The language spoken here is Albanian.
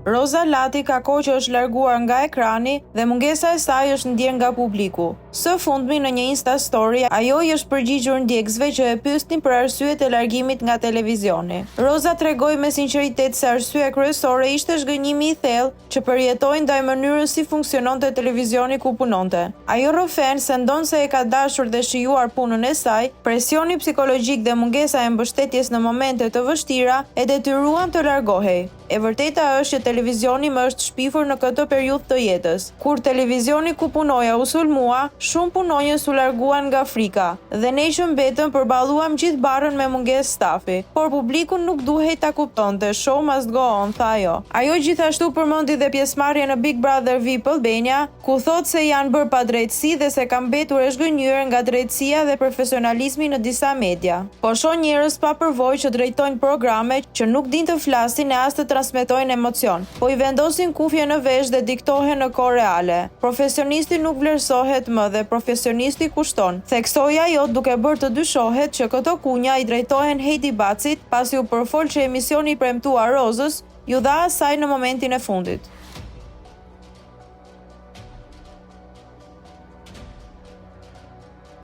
Roza Lati ka kohë që është larguar nga ekrani dhe mungesa e saj është ndjer nga publiku. Së fundmi në një Insta story, ajo i është përgjigjur ndjekësve që e pyesnin për arsyet e largimit nga televizioni. Roza tregoi me sinqeritet se arsyeja kryesore ishte zhgënjimi i thellë që përjetoi ndaj mënyrës si funksiononte televizioni ku punonte. Ajo rrofen se ndonse e ka dashur dhe shijuar punën e saj, presioni psikologjik dhe mungesa e mbështetjes në momente të vështira e detyruan të largohej. E vërteta është që televizioni më është shpifur në këtë periudhë të jetës. Kur televizioni ku punoja u sulmua, shumë punonjës u larguan nga frika dhe ne që mbetëm përballuam gjithë barrën me mungesë stafi. Por publiku nuk duhej ta kuptonte, show must go on, tha ajo. Ajo gjithashtu përmendi dhe pjesëmarrje në Big Brother VIP Albania, ku thotë se janë bërë padrejtësi dhe se ka mbetur e zhgënjur nga drejtësia dhe profesionalizmi në disa media. Po shoh njerëz pa përvojë që drejtojnë programe që nuk din të flasin e as të transmetojnë emocion, po i vendosin kufje në vesh dhe diktohen në kohë reale. Profesionisti nuk vlerësohet më dhe profesionisti kushton. Theksoi ajo duke bërë të dyshohet që këto kunja i drejtohen Heidi Bacit pasi u përfol që emisioni i premtuar Rozës ju dha asaj në momentin e fundit.